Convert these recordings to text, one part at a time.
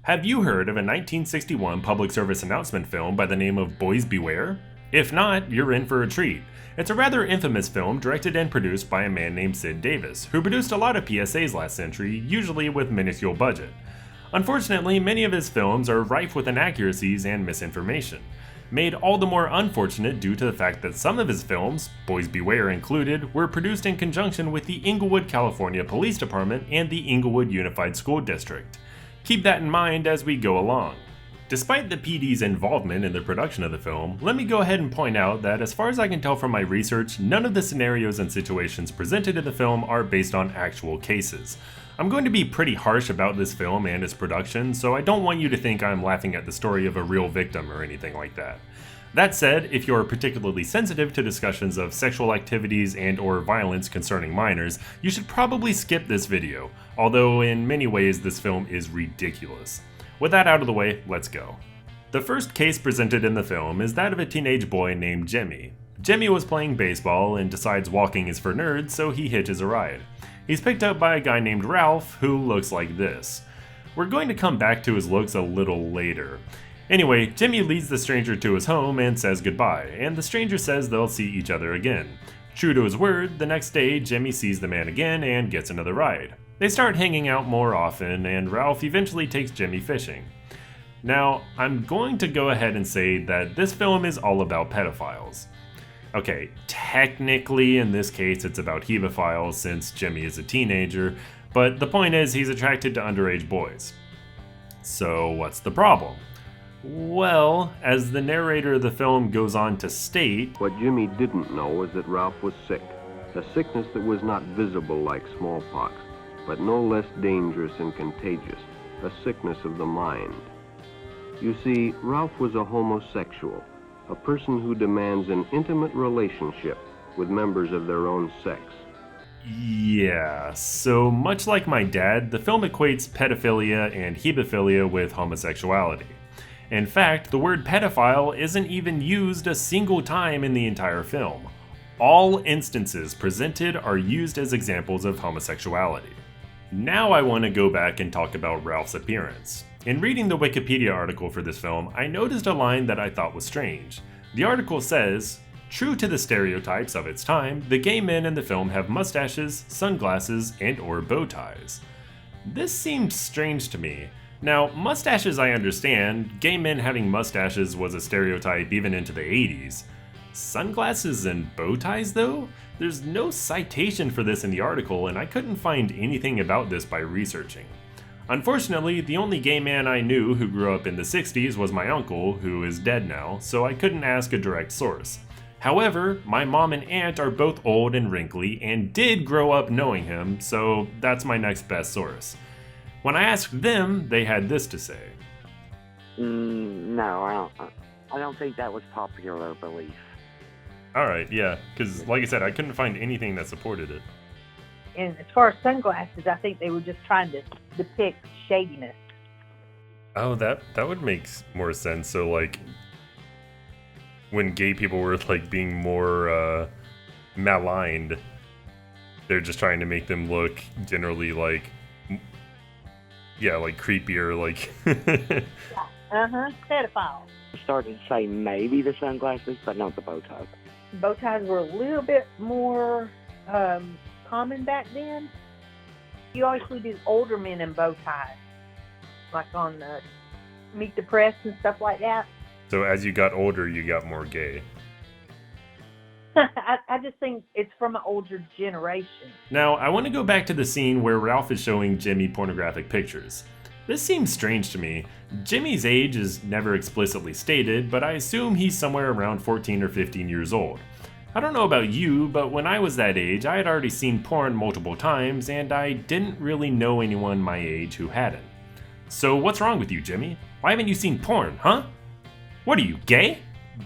Have you heard of a 1961 public service announcement film by the name of Boys Beware? If not, you're in for a treat. It's a rather infamous film directed and produced by a man named Sid Davis, who produced a lot of PSAs last century, usually with minuscule budget. Unfortunately, many of his films are rife with inaccuracies and misinformation, made all the more unfortunate due to the fact that some of his films, Boys Beware included, were produced in conjunction with the Inglewood, California Police Department and the Inglewood Unified School District. Keep that in mind as we go along. Despite the PD's involvement in the production of the film, let me go ahead and point out that as far as I can tell from my research, none of the scenarios and situations presented in the film are based on actual cases. I'm going to be pretty harsh about this film and its production, so I don't want you to think I'm laughing at the story of a real victim or anything like that. That said, if you're particularly sensitive to discussions of sexual activities and or violence concerning minors, you should probably skip this video, although in many ways this film is ridiculous. With that out of the way, let's go. The first case presented in the film is that of a teenage boy named Jimmy. Jimmy was playing baseball and decides walking is for nerds, so he hitches a ride. He's picked up by a guy named Ralph, who looks like this. We're going to come back to his looks a little later. Anyway, Jimmy leads the stranger to his home and says goodbye, and the stranger says they'll see each other again. True to his word, the next day Jimmy sees the man again and gets another ride. They start hanging out more often, and Ralph eventually takes Jimmy fishing. Now, I'm going to go ahead and say that this film is all about pedophiles. Okay, technically in this case it's about hebephiles since Jimmy is a teenager, but the point is he's attracted to underage boys. So what's the problem? Well, as the narrator of the film goes on to state, what Jimmy didn't know was that Ralph was sick, a sickness that was not visible like smallpox, but no less dangerous and contagious, a sickness of the mind. You see, Ralph was a homosexual, a person who demands an intimate relationship with members of their own sex. Yeah, so much like my dad, the film equates pedophilia and hebephilia with homosexuality. In fact, the word pedophile isn't even used a single time in the entire film. All instances presented are used as examples of homosexuality. Now I want to go back and talk about Ralph's appearance. In reading the Wikipedia article for this film, I noticed a line that I thought was strange. The article says, "True to the stereotypes of its time, the gay men in the film have mustaches, sunglasses, and or bow ties." This seemed strange to me. Now, mustaches I understand, gay men having mustaches was a stereotype even into the 80s. Sunglasses and bow ties though? There's no citation for this in the article and I couldn't find anything about this by researching. Unfortunately, the only gay man I knew who grew up in the 60s was my uncle, who is dead now, so I couldn't ask a direct source. However, my mom and aunt are both old and wrinkly and did grow up knowing him, so that's my next best source. When I asked them, they had this to say. No, I don't think that was popular belief. Alright, yeah, because like I said, I couldn't find anything that supported it. And as far as sunglasses, I think they were just trying to depict shadiness. Oh, that would make more sense. So, like, when gay people were, like, being more, maligned, they're just trying to make them look generally, like, yeah, like, creepier, like... Pedophile. I started to say maybe the sunglasses, but not the bow ties. Bow ties were a little bit more common back then. You always see these older men in bow ties, like on Meet the Press and stuff like that. So as you got older, you got more gay. I just think it's from an older generation. Now, I want to go back to the scene where Ralph is showing Jimmy pornographic pictures. This seems strange to me. Jimmy's age is never explicitly stated, but I assume he's somewhere around 14 or 15 years old. I don't know about you, but when I was that age, I had already seen porn multiple times, and I didn't really know anyone my age who hadn't. So what's wrong with you, Jimmy? Why haven't you seen porn, huh? What are you, gay?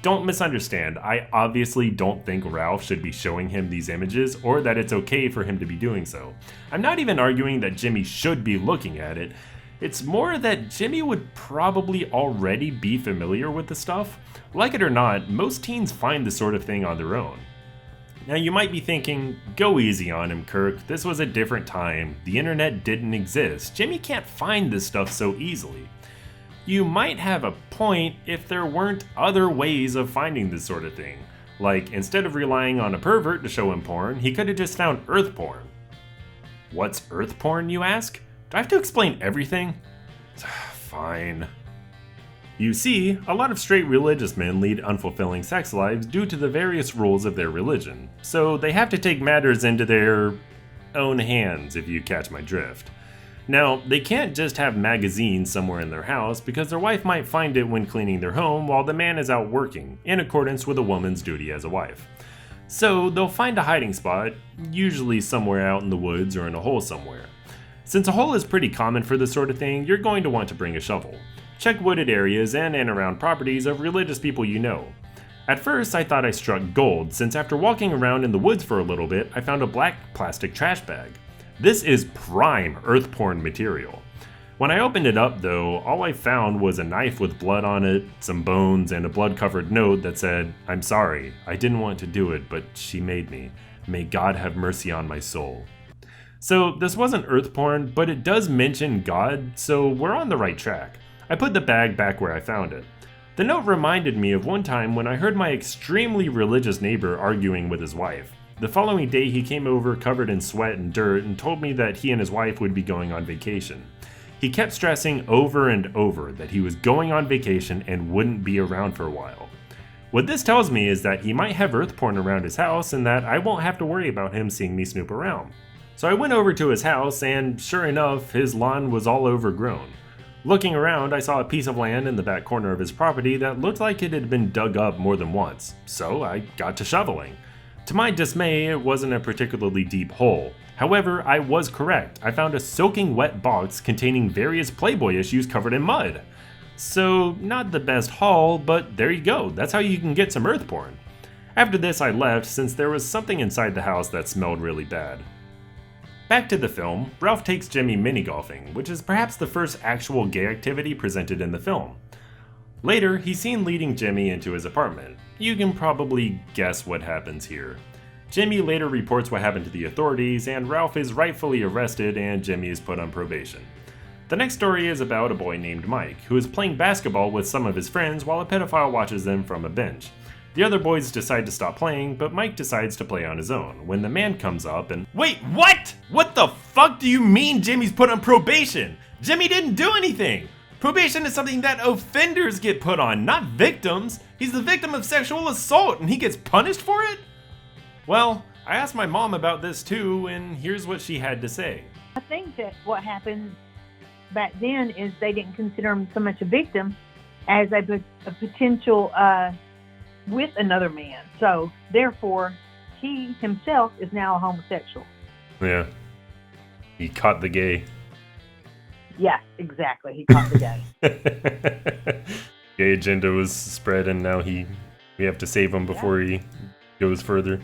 Don't misunderstand, I obviously don't think Ralph should be showing him these images or that it's okay for him to be doing so. I'm not even arguing that Jimmy should be looking at it. It's more that Jimmy would probably already be familiar with the stuff. Like it or not, most teens find this sort of thing on their own. Now you might be thinking, go easy on him, Kirk, this was a different time, the internet didn't exist, Jimmy can't find this stuff so easily. You might have a point if there weren't other ways of finding this sort of thing. Like, instead of relying on a pervert to show him porn, he could have just found earth porn. What's earth porn, you ask? Do I have to explain everything? Fine. You see, a lot of straight religious men lead unfulfilling sex lives due to the various rules of their religion, so they have to take matters into their own hands, if you catch my drift. Now, they can't just have magazines somewhere in their house because their wife might find it when cleaning their home while the man is out working, in accordance with a woman's duty as a wife. So they'll find a hiding spot, usually somewhere out in the woods or in a hole somewhere. Since a hole is pretty common for this sort of thing, you're going to want to bring a shovel. Check wooded areas and around properties of religious people you know. At first, I thought I struck gold, since after walking around in the woods for a little bit, I found a black plastic trash bag. This is prime earth porn material. When I opened it up though, all I found was a knife with blood on it, some bones, and a blood-covered note that said, "I'm sorry, I didn't want to do it, but she made me. May God have mercy on my soul." So this wasn't earth porn, but it does mention God, so we're on the right track. I put the bag back where I found it. The note reminded me of one time when I heard my extremely religious neighbor arguing with his wife. The following day he came over covered in sweat and dirt and told me that he and his wife would be going on vacation. He kept stressing over and over that he was going on vacation and wouldn't be around for a while. What this tells me is that he might have earth porn around his house and that I won't have to worry about him seeing me snoop around. So I went over to his house and sure enough, his lawn was all overgrown. Looking around, I saw a piece of land in the back corner of his property that looked like it had been dug up more than once, so I got to shoveling. To my dismay, it wasn't a particularly deep hole. However, I was correct. I found a soaking wet box containing various Playboy issues covered in mud. So, not the best haul, but there you go. That's how you can get some earth porn. After this, I left since there was something inside the house that smelled really bad. Back to the film, Ralph takes Jimmy mini-golfing, which is perhaps the first actual gay activity presented in the film. Later, he's seen leading Jimmy into his apartment. You can probably guess what happens here. Jimmy later reports what happened to the authorities, and Ralph is rightfully arrested and Jimmy is put on probation. The next story is about a boy named Mike, who is playing basketball with some of his friends while a pedophile watches them from a bench. The other boys decide to stop playing, but Mike decides to play on his own, when the man comes up and— Wait, what? What the fuck do you mean Jimmy's put on probation? Jimmy didn't do anything! Probation is something that offenders get put on, not victims. He's the victim of sexual assault and he gets punished for it? Well, I asked my mom about this too, and here's what she had to say. I think that what happened back then is they didn't consider him so much a victim as a potential with another man. So, therefore, he himself is now a homosexual. Yeah. He caught the gay. Yeah, exactly. He caught the guy. Gay agenda was spread, and now we have to save him before he goes further.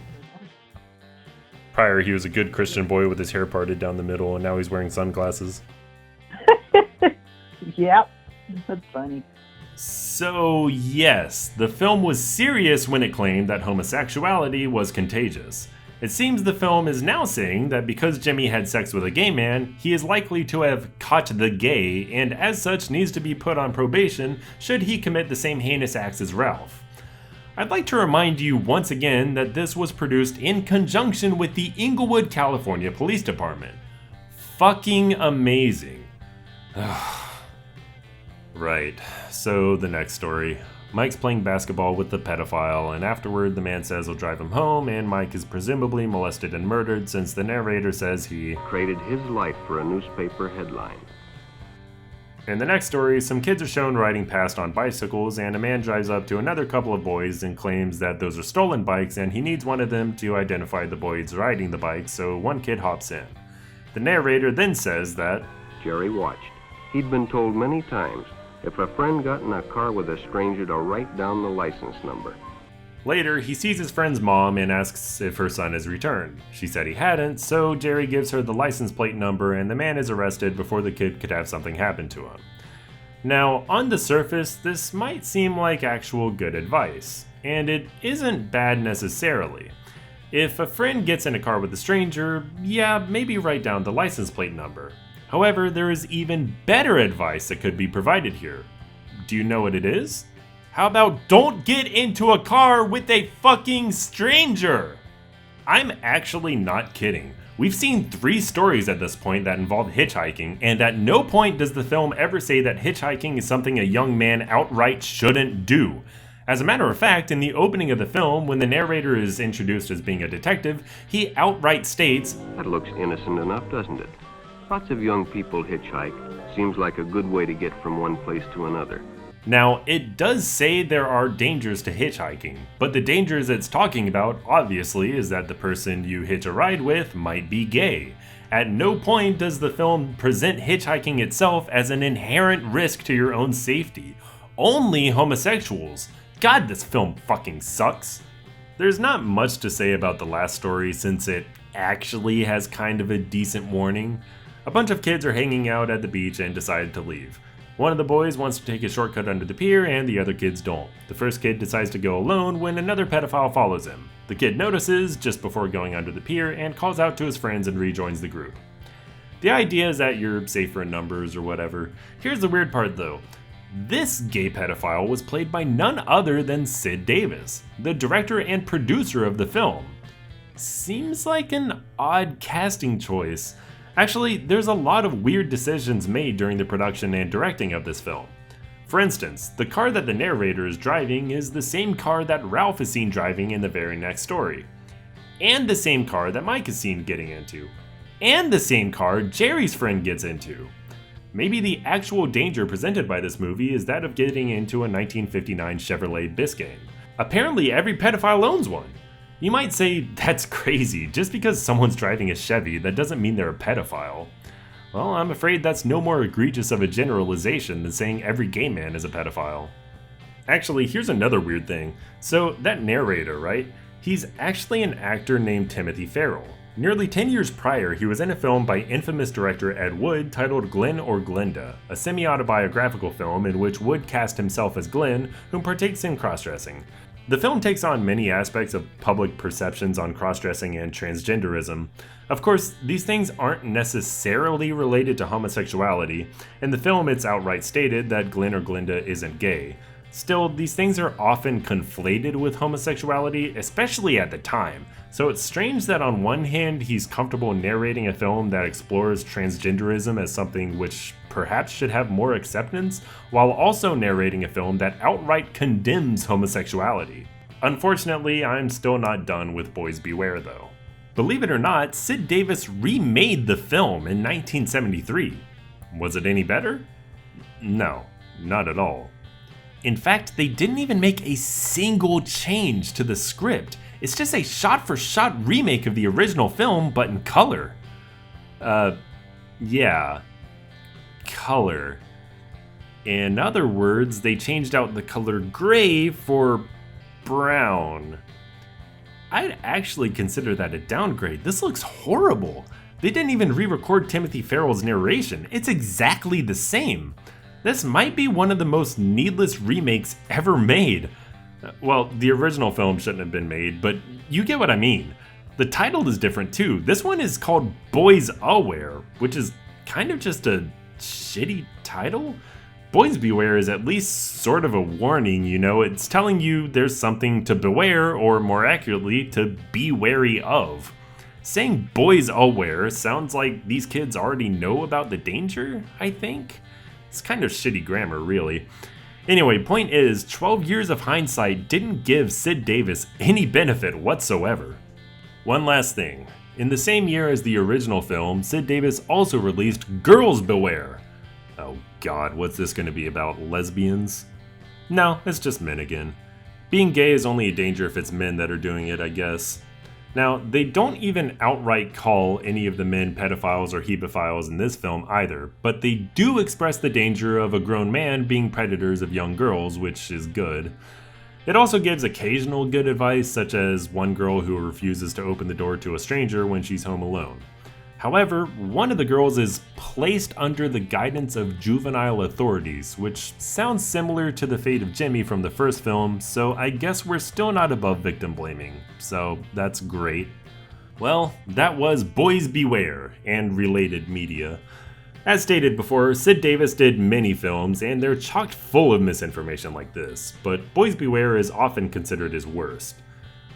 Prior, he was a good Christian boy with his hair parted down the middle, and now he's wearing sunglasses. Yep, that's funny. So, yes, the film was serious when it claimed that homosexuality was contagious. It seems the film is now saying that because Jimmy had sex with a gay man, he is likely to have caught the gay, and as such needs to be put on probation should he commit the same heinous acts as Ralph. I'd like to remind you once again that this was produced in conjunction with the Inglewood, California Police Department. Fucking amazing. Right, so the next story. Mike's playing basketball with the pedophile, and afterward the man says he'll drive him home, and Mike is presumably molested and murdered since the narrator says he traded his life for a newspaper headline. In the next story, some kids are shown riding past on bicycles, and a man drives up to another couple of boys and claims that those are stolen bikes and he needs one of them to identify the boys riding the bike, so one kid hops in. The narrator then says that Jerry watched. He'd been told many times, if a friend got in a car with a stranger, to write down the license number. Later, he sees his friend's mom and asks if her son has returned. She said he hadn't, so Jerry gives her the license plate number and the man is arrested before the kid could have something happen to him. Now, on the surface, this might seem like actual good advice, and it isn't bad necessarily. If a friend gets in a car with a stranger, yeah, maybe write down the license plate number. However, there is even better advice that could be provided here. Do you know what it is? How about don't get into a car with a fucking stranger? I'm actually not kidding. We've seen 3 stories at this point that involve hitchhiking, and at no point does the film ever say that hitchhiking is something a young man outright shouldn't do. As a matter of fact, in the opening of the film, when the narrator is introduced as being a detective, he outright states, That looks innocent enough, doesn't it? Lots of young people hitchhike. Seems like a good way to get from one place to another. Now, it does say there are dangers to hitchhiking, but the dangers it's talking about, obviously, is that the person you hitch a ride with might be gay. At no point does the film present hitchhiking itself as an inherent risk to your own safety. Only homosexuals. God, this film fucking sucks. There's not much to say about the last story since it actually has kind of a decent warning. A bunch of kids are hanging out at the beach and decide to leave. One of the boys wants to take a shortcut under the pier and the other kids don't. The first kid decides to go alone when another pedophile follows him. The kid notices just before going under the pier and calls out to his friends and rejoins the group. The idea is that you're safer in numbers or whatever. Here's the weird part though. This gay pedophile was played by none other than Sid Davis, the director and producer of the film. Seems like an odd casting choice. Actually, there's a lot of weird decisions made during the production and directing of this film. For instance, the car that the narrator is driving is the same car that Ralph is seen driving in the very next story. And the same car that Mike is seen getting into. And the same car Jerry's friend gets into. Maybe the actual danger presented by this movie is that of getting into a 1959 Chevrolet Biscayne. Apparently every pedophile owns one. You might say that's crazy, just because someone's driving a Chevy that doesn't mean they're a pedophile. Well, I'm afraid that's no more egregious of a generalization than saying every gay man is a pedophile. Actually, here's another weird thing. So that narrator, right? He's actually an actor named Timothy Farrell. Nearly 10 years prior, he was in a film by infamous director Ed Wood titled Glen or Glenda, a semi-autobiographical film in which Wood cast himself as Glen, who partakes in cross-dressing. The film takes on many aspects of public perceptions on cross-dressing and transgenderism. Of course, these things aren't necessarily related to homosexuality. In the film, it's outright stated that Glen or Glenda isn't gay. Still, these things are often conflated with homosexuality, especially at the time. So it's strange that on one hand, he's comfortable narrating a film that explores transgenderism as something which perhaps should have more acceptance, while also narrating a film that outright condemns homosexuality. Unfortunately, I'm still not done with Boys Beware though. Believe it or not, Sid Davis remade the film in 1973. Was it any better? No, not at all. In fact, they didn't even make a single change to the script. It's just a shot-for-shot remake of the original film, but in color. Yeah. Color. In other words, they changed out the color gray for brown. I'd actually consider that a downgrade. This looks horrible. They didn't even re-record Timothy Farrell's narration. It's exactly the same. This might be one of the most needless remakes ever made. Well, the original film shouldn't have been made, but you get what I mean. The title is different too. This one is called Boys Aware, which is kind of just a shitty title. Boys Beware is at least sort of a warning, you know, it's telling you there's something to beware, or more accurately, to be wary of. Saying Boys Aware sounds like these kids already know about the danger, I think. It's kind of shitty grammar, really. Anyway, point is, 12 years of hindsight didn't give Sid Davis any benefit whatsoever. One last thing. In the same year as the original film, Sid Davis also released Girls Beware. Oh god, what's this going to be about, lesbians? No, it's just men again. Being gay is only a danger if it's men that are doing it, I guess. Now, they don't even outright call any of the men pedophiles or hebephiles in this film either, but they do express the danger of a grown man being predators of young girls, which is good. It also gives occasional good advice, such as one girl who refuses to open the door to a stranger when she's home alone. However, one of the girls is placed under the guidance of juvenile authorities, which sounds similar to the fate of Jimmy from the first film, so I guess we're still not above victim blaming, so that's great. Well, that was Boys Beware and related media. As stated before, Sid Davis did many films, and they're chock full of misinformation like this, but Boys Beware is often considered his worst.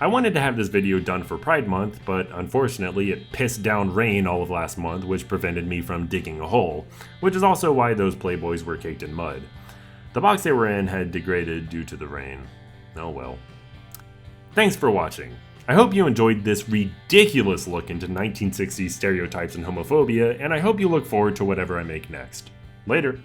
I wanted to have this video done for Pride Month, but unfortunately it pissed down rain all of last month, which prevented me from digging a hole, which is also why those Playboys were caked in mud. The box they were in had degraded due to the rain. Oh well. Thanks for watching. I hope you enjoyed this ridiculous look into 1960s stereotypes and homophobia, and I hope you look forward to whatever I make next. Later.